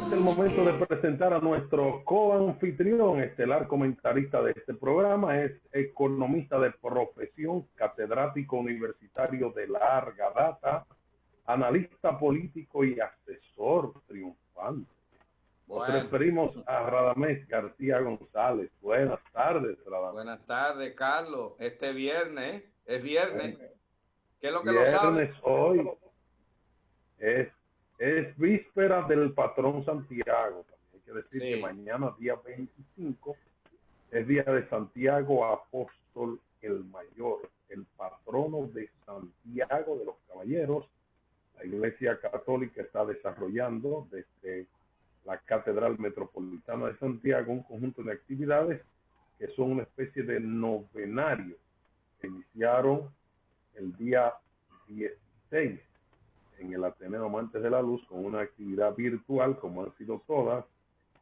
Es el momento de presentar a nuestro coanfitrión, estelar comentarista de este programa. Es economista de profesión, catedrático universitario de larga data, analista político y asesor triunfante. Nos referimos a Radamés García González. Buenas tardes, Radamés. Buenas tardes, Carlos. Este viernes, es viernes. ¿Qué es lo que Viernes lo sabe? Hoy es víspera del patrón Santiago. También hay que decir que mañana, día 25, es día de Santiago Apóstol el Mayor, el patrono de Santiago de los Caballeros. La Iglesia Católica está desarrollando desde la Catedral Metropolitana de Santiago un conjunto de actividades que son una especie de novenario que iniciaron el día 16 en el Ateneo Amantes de la Luz con una actividad virtual, como han sido todas,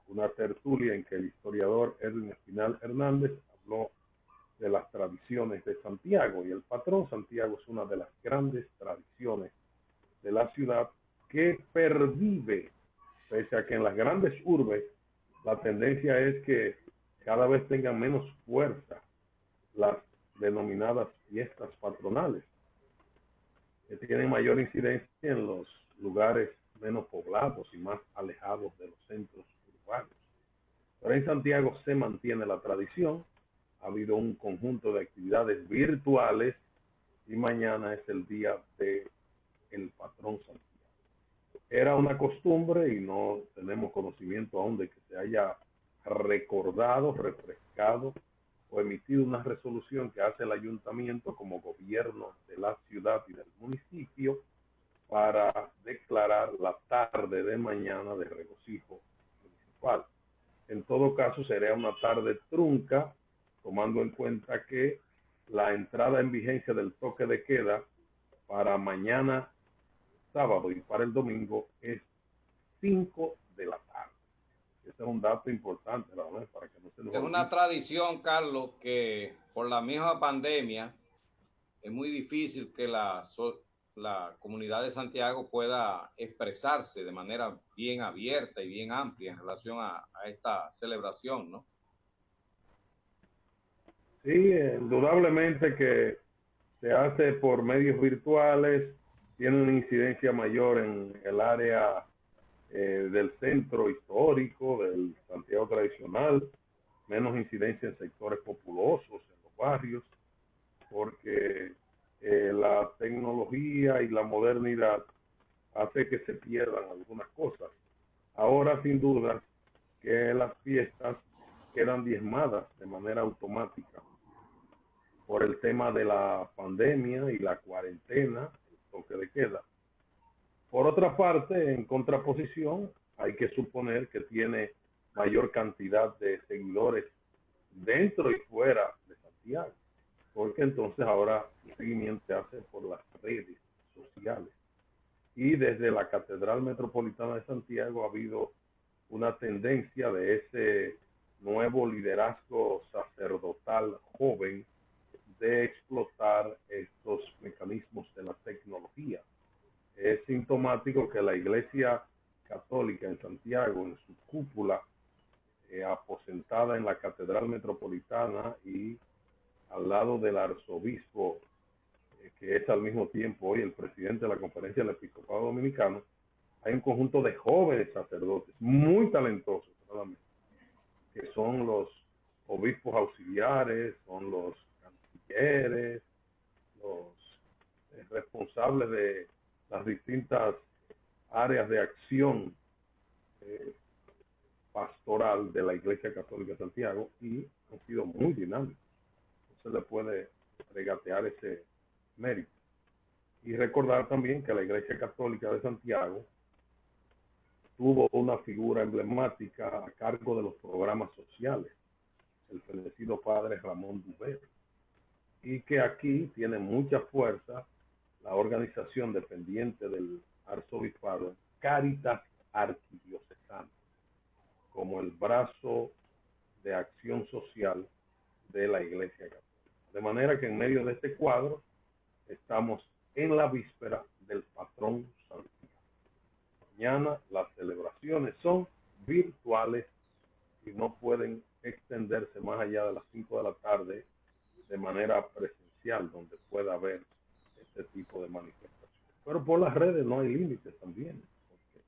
una tertulia en que el historiador Edwin Espinal Hernández habló de las tradiciones de Santiago, y el patrón Santiago es una de las grandes tradiciones de la ciudad que pervive, pese a que en las grandes urbes la tendencia es que cada vez tengan menos fuerza las denominadas fiestas patronales, que tienen mayor incidencia en los lugares menos poblados y más alejados de los centros urbanos. Pero en Santiago se mantiene la tradición, ha habido un conjunto de actividades virtuales y mañana es el día de el patrón Santiago. Era una costumbre y no tenemos conocimiento aún de que se haya recordado, refrescado o emitido una resolución que hace el ayuntamiento como gobierno de la ciudad y del municipio para declarar la tarde de mañana de regocijo municipal. En todo caso, sería una tarde trunca, tomando en cuenta que la entrada en vigencia del toque de queda para mañana sábado y para el domingo es 5 de la tarde. Ese es un dato importante, ¿verdad? Para que no se nos olvide. Es una tradición, Carlos, que por la misma pandemia es muy difícil que la comunidad de Santiago pueda expresarse de manera bien abierta y bien amplia en relación a esta celebración, ¿no? Sí, indudablemente que se hace por medios virtuales, tiene una incidencia mayor en el área del centro histórico, del Santiago tradicional, menos incidencia en sectores populosos, en los barrios, porque la tecnología y la modernidad hace que se pierdan algunas cosas. Ahora, sin duda, que las fiestas quedan diezmadas de manera automática por el tema de la pandemia y la cuarentena, el toque de queda. Por otra parte, en contraposición, hay que suponer que tiene mayor cantidad de seguidores dentro y fuera de Santiago, porque entonces ahora el seguimiento se hace por las redes sociales. Y desde la Catedral Metropolitana de Santiago ha habido una tendencia de ese nuevo liderazgo sacerdotal joven de explotar estos mecanismos de la tecnología. Es sintomático que la Iglesia Católica en Santiago, en su cúpula, aposentada en la Catedral Metropolitana y al lado del arzobispo, que es al mismo tiempo hoy el presidente de la Conferencia del Episcopado Dominicano, hay un conjunto de jóvenes sacerdotes muy talentosos, que son los obispos auxiliares, son los cancilleres, los responsables de las distintas áreas de acción pastoral de la Iglesia Católica de Santiago, y han sido muy dinámicos. No se le puede regatear ese mérito. Y recordar también que la Iglesia Católica de Santiago tuvo una figura emblemática a cargo de los programas sociales, el fenecido padre Ramón Dubé, y que aquí tiene mucha fuerza la organización dependiente del arzobispado, Cáritas Arquidiocesana, como el brazo de acción social de la Iglesia Católica. De manera que en medio de este cuadro estamos en la víspera del patrón Santiago. Mañana la celebración manifestaciones son virtuales y no pueden extenderse más allá de las 5 de la tarde de manera presencial, donde pueda haber este tipo de manifestaciones. Pero por las redes no hay límites también, porque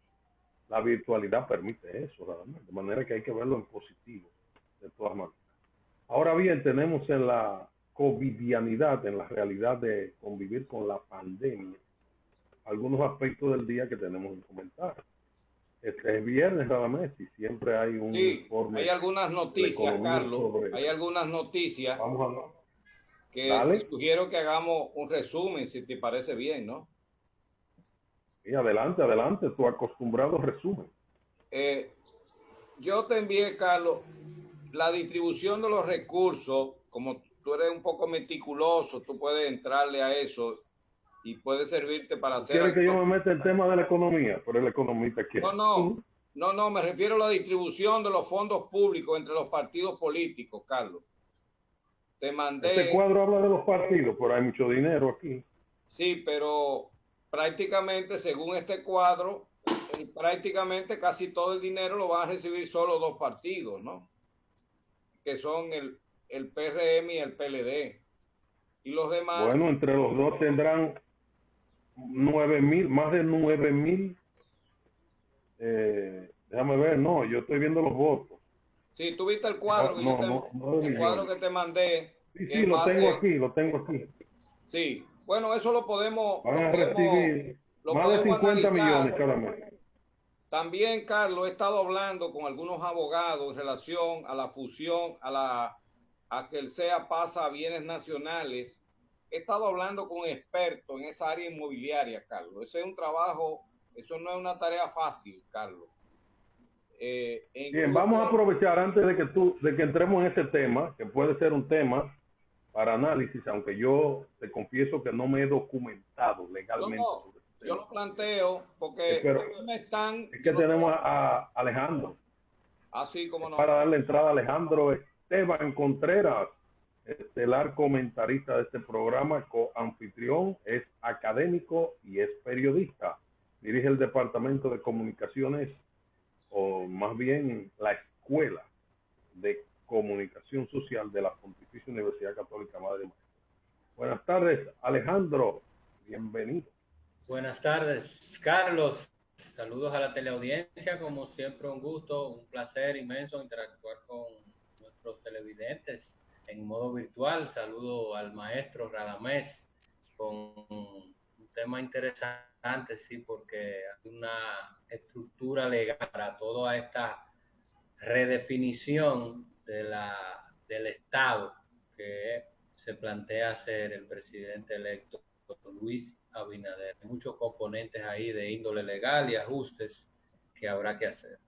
la virtualidad permite eso, realmente, de manera que hay que verlo en positivo, de todas maneras. Ahora bien, tenemos en la covidianidad, en la realidad de convivir con la pandemia, algunos aspectos del día que tenemos que comentar. Este es viernes nada más y siempre hay un informe. Hay algunas noticias, Carlos. Hay algunas noticias. Vamos a hablar. Que te sugiero que hagamos un resumen, si te parece bien, ¿no? Sí, adelante, adelante, tu acostumbrado resumen. Yo te envié, Carlos, la distribución de los recursos. Como tú eres un poco meticuloso, tú puedes entrarle a eso y puede servirte para hacer... ¿Quieres que yo me meta en el tema de la economía? Pero el economista quiere. No, me refiero a la distribución de los fondos públicos entre los partidos políticos, Carlos. Te mandé... Este cuadro habla de los partidos, pero hay mucho dinero aquí. Sí, pero prácticamente, según este cuadro, prácticamente casi todo el dinero lo van a recibir solo dos partidos, ¿no? Que son el PRM y el PLD. Y los demás... Bueno, entre los dos tendrán 9,000, más de 9,000. Déjame ver, no, yo estoy viendo los votos. Sí, tú viste el cuadro, el cuadro que te mandé. Sí, lo tengo aquí. Sí, bueno, eso lo podemos... Van a recibir más de 50 millones cada mes. También, Carlos, he estado hablando con algunos abogados en relación a la fusión, a que el SEA pasa a bienes nacionales. He estado hablando con expertos en esa área inmobiliaria, Carlos. Ese es un trabajo, eso no es una tarea fácil, Carlos. Bien, vamos a aprovechar antes de que entremos en ese tema, que puede ser un tema para análisis, aunque yo te confieso que no me he documentado legalmente sobre este tema. Yo lo planteo porque es que tenemos a Alejandro. Así como no. Para darle entrada a Alejandro Esteban Contreras, estelar comentarista de este programa, coanfitrión, es académico y es periodista. Dirige el Departamento de Comunicaciones, o más bien la Escuela de Comunicación Social de la Pontificia Universidad Católica Madre María. Buenas tardes, Alejandro. Bienvenido. Buenas tardes, Carlos. Saludos a la teleaudiencia. Como siempre, un gusto, un placer inmenso interactuar con nuestros televidentes en modo virtual. Saludo al maestro Radamés con un tema interesante, sí, porque hay una estructura legal para toda esta redefinición del Estado que se plantea hacer el presidente electo Luis Abinader. Hay muchos componentes ahí de índole legal y ajustes que habrá que hacer.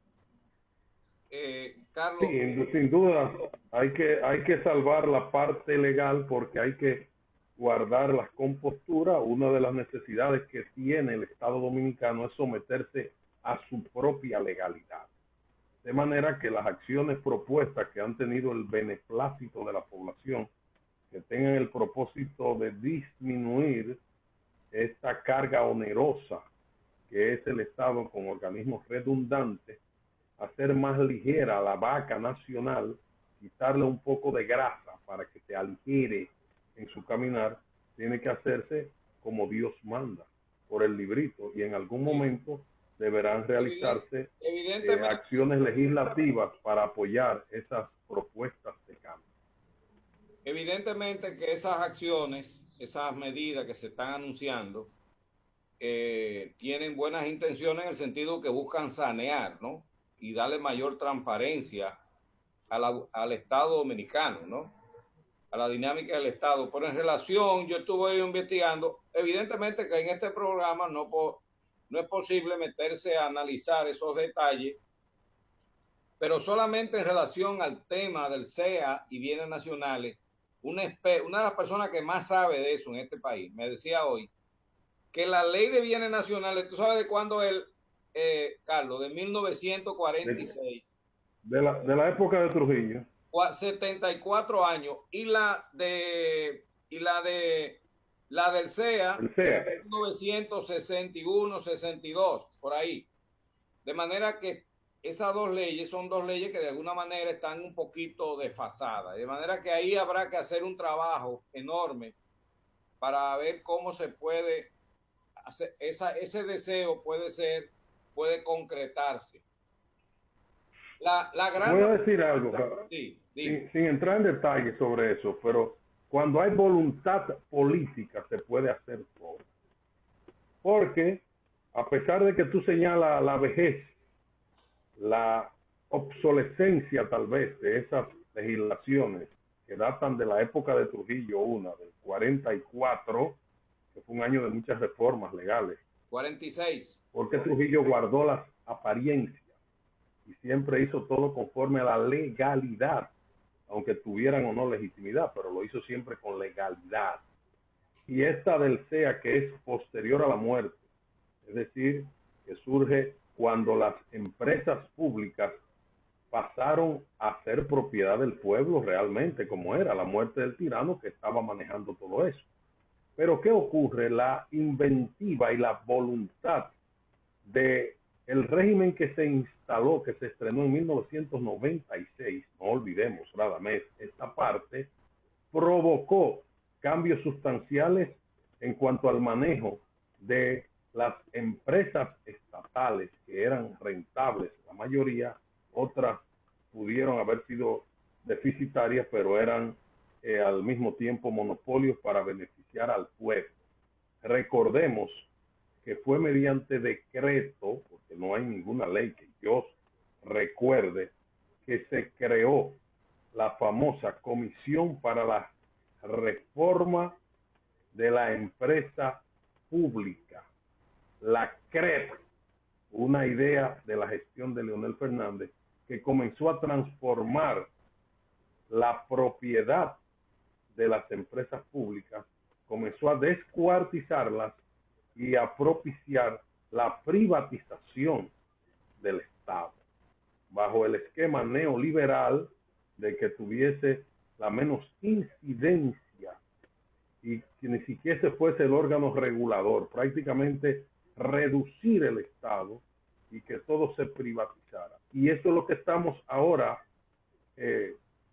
Carlos. Sí, sin duda hay que salvar la parte legal porque hay que guardar las composturas. Una de las necesidades que tiene el Estado Dominicano es someterse a su propia legalidad. De manera que las acciones propuestas que han tenido el beneplácito de la población, que tengan el propósito de disminuir esta carga onerosa que es el Estado con organismos redundantes, hacer más ligera la vaca nacional, quitarle un poco de grasa para que se aligere en su caminar, tiene que hacerse como Dios manda, por el librito, y en algún momento deberán realizarse acciones legislativas para apoyar esas propuestas de cambio. Evidentemente que esas acciones, esas medidas que se están anunciando, tienen buenas intenciones en el sentido que buscan sanear, ¿no? Y darle mayor transparencia al Estado dominicano, ¿no? A la dinámica del Estado. Pero en relación, yo estuve investigando, evidentemente que en este programa no es posible meterse a analizar esos detalles, pero solamente en relación al tema del SEA y bienes nacionales, una de las personas que más sabe de eso en este país me decía hoy que la ley de bienes nacionales, ¿tú sabes de cuándo es, Carlos? De 1946. De la época de Trujillo. 74 años. Y la del SEA, 1961, 62, por ahí. De manera que esas dos leyes son dos leyes que de alguna manera están un poquito desfasadas. De manera que ahí habrá que hacer un trabajo enorme para ver cómo se puede hacer, ese deseo puede concretarse. La gran... Voy a decir algo, sí, sin entrar en detalle sobre eso, pero cuando hay voluntad política se puede hacer todo. Porque a pesar de que tú señalas la vejez, la obsolescencia tal vez de esas legislaciones que datan de la época de Trujillo, una del 44, que fue un año de muchas reformas legales. 46. Porque Trujillo guardó las apariencias y siempre hizo todo conforme a la legalidad, aunque tuvieran o no legitimidad, pero lo hizo siempre con legalidad. Y esta del SEA, que es posterior a la muerte, es decir, que surge cuando las empresas públicas pasaron a ser propiedad del pueblo realmente, como era la muerte del tirano que estaba manejando todo eso. Pero ¿qué ocurre? La inventiva y la voluntad de el régimen que se instaló, que se estrenó en 1996, no olvidemos, Radamés, esta parte, provocó cambios sustanciales en cuanto al manejo de las empresas estatales que eran rentables, la mayoría, otras pudieron haber sido deficitarias, pero eran al mismo tiempo monopolios para beneficiar al pueblo. Recordemos que fue mediante decreto, porque no hay ninguna ley que yo recuerde, que se creó la famosa Comisión para la Reforma de la Empresa Pública, la CREP, una idea de la gestión de Leonel Fernández, que comenzó a transformar la propiedad de las empresas públicas, comenzó a descuartizarlas y a propiciar la privatización del Estado, bajo el esquema neoliberal de que tuviese la menos incidencia y que ni siquiera se fuese el órgano regulador, prácticamente reducir el Estado y que todo se privatizara. Y eso es lo que estamos ahora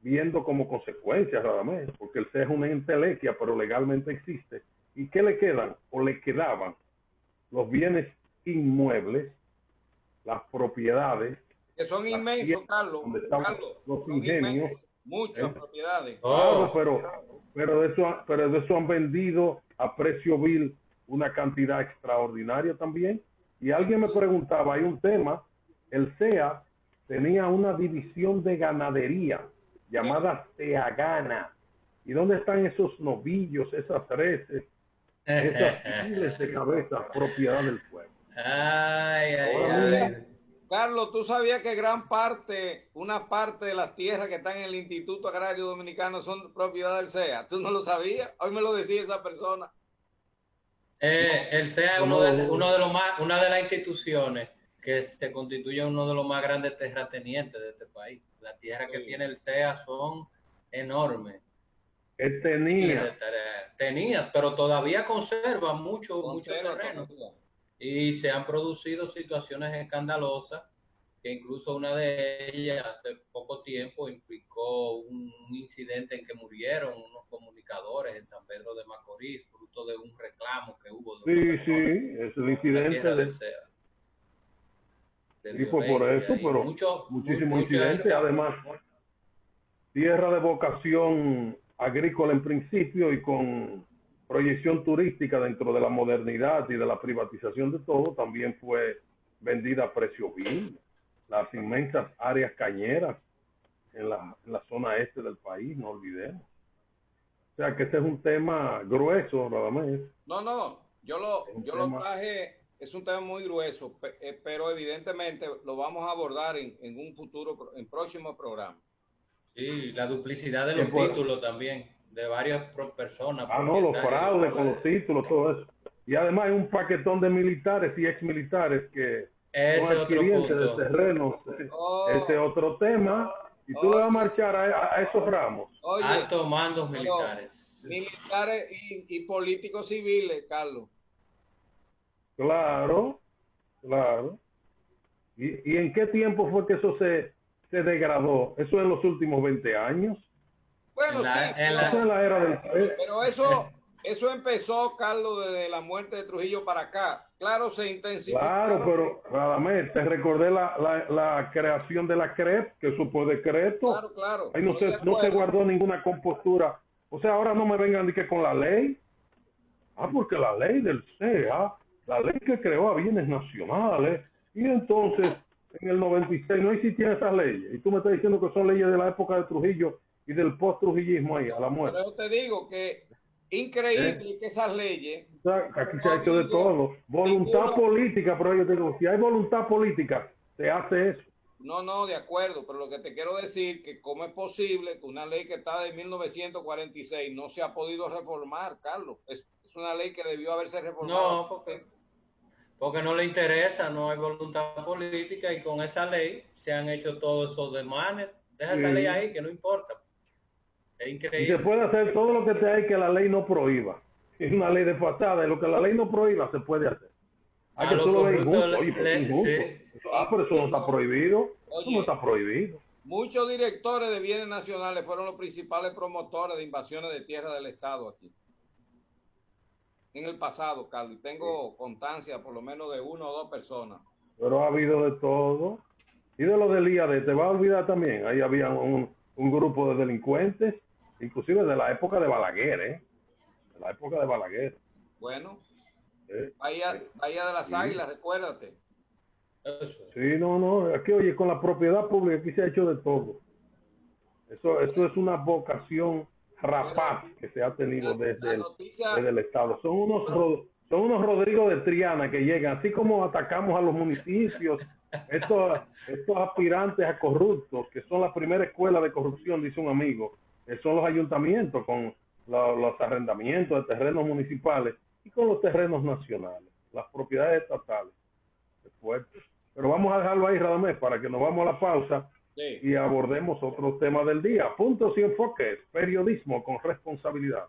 viendo como consecuencia, Radamés, porque el SEA es una entelequia, pero legalmente existe. ¿Y qué le quedan? O le quedaban los bienes inmuebles, las propiedades, que son inmensos, Carlos, los ingenios, muchas propiedades. Claro, pero de eso han vendido a precio vil una cantidad extraordinaria también. Y alguien me preguntaba, hay un tema, el SEA tenía una división de ganadería llamada Seagana. ¿Y dónde están esos novillos, esas reses, esas miles de cabezas, propiedad del pueblo? Carlos, ¿tú sabías que una parte de las tierras que están en el Instituto Agrario Dominicano son propiedad del SEA? ¿Tú no lo sabías? Hoy me lo decía esa persona. El SEA es una de las instituciones que se constituye uno de los más grandes terratenientes de este país. Las tierras que tiene el SEA son enormes. Tenía, pero todavía conserva mucho terreno. Y se han producido situaciones escandalosas, que incluso una de ellas hace poco tiempo implicó un incidente en que murieron unos comunicadores en San Pedro de Macorís, fruto de un reclamo que hubo. Sí, es el incidente del SEA. Y fue por eso, pero muchísimos incidentes, además, tierra de vocación agrícola en principio y con proyección turística dentro de la modernidad y de la privatización de todo, también fue vendida a precio vil. Las inmensas áreas cañeras en la zona este del país, no olvidemos. O sea que ese es un tema grueso, Radamés. No, yo lo traje, es un tema muy grueso, pero evidentemente lo vamos a abordar en un futuro, en próximo programa. Sí, la duplicidad de los títulos también, de varias personas. Los fraudes con los títulos, todo eso. Y además hay un paquetón de militares y exmilitares que son adquirientes de terrenos. Ese otro tema. Y tú le vas a marchar a esos ramos. Altos mandos militares. Militares y políticos civiles, Carlos. Claro. ¿Y en qué tiempo fue que eso se degradó? ¿Eso en los últimos 20 años? Bueno, sí, Eso en la era del... pero eso empezó, Carlos, desde la muerte de Trujillo para acá. Claro, se intensificó. Claro, pero Radamés, te recordé la creación de la CREP, que eso fue decreto. Claro, claro. Ahí no se guardó ninguna compostura. O sea, ahora no me vengan ni que con la ley. Porque la ley del CEA, la ley que creó a bienes nacionales, y entonces en el 96 no existían esas leyes. Y tú me estás diciendo que son leyes de la época de Trujillo y del post-trujillismo ahí, a la muerte. Pero yo te digo que increíble que esas leyes... O sea, aquí se ha hecho de todo. Voluntad política, pero yo te digo, si hay voluntad política, se hace eso. No, de acuerdo, pero lo que te quiero decir que cómo es posible que una ley que está de 1946 no se ha podido reformar, Carlos. Es una ley que debió haberse reformado. No, porque no le interesa, no hay voluntad política y con esa ley se han hecho todos esos demanes. Deja esa ley ahí que no importa. Es increíble. Y se puede hacer todo lo que te hay que la ley no prohíba. Es una ley de fachada y lo que la ley no prohíba se puede hacer. Que tú lo ves injusto. Oye, pero es injusto. Sí. Pero eso no está prohibido. Eso no está prohibido. Muchos directores de bienes nacionales fueron los principales promotores de invasiones de tierra del Estado aquí. En el pasado, Carlos. Tengo constancia por lo menos de 1 o 2 personas. Pero ha habido de todo. Y de lo del IAD, te vas a olvidar también. Ahí había un grupo de delincuentes, inclusive de la época de Balaguer, De la época de Balaguer. Bueno. Bahía de las Águilas, recuérdate. Sí, no. Aquí, oye, con la propiedad pública aquí se ha hecho de todo. Eso es una vocación rapaz que se ha tenido desde el Estado. Son unos Rodrigo de Triana que llegan, así como atacamos a los municipios, estos aspirantes a corruptos, que son la primera escuela de corrupción, dice un amigo, que son los ayuntamientos con los arrendamientos de terrenos municipales y con los terrenos nacionales, las propiedades estatales. Pero vamos a dejarlo ahí, Radamés, para que nos vamos a la pausa. Sí. Y abordemos otros temas del día. Puntos y enfoques. Periodismo con responsabilidad.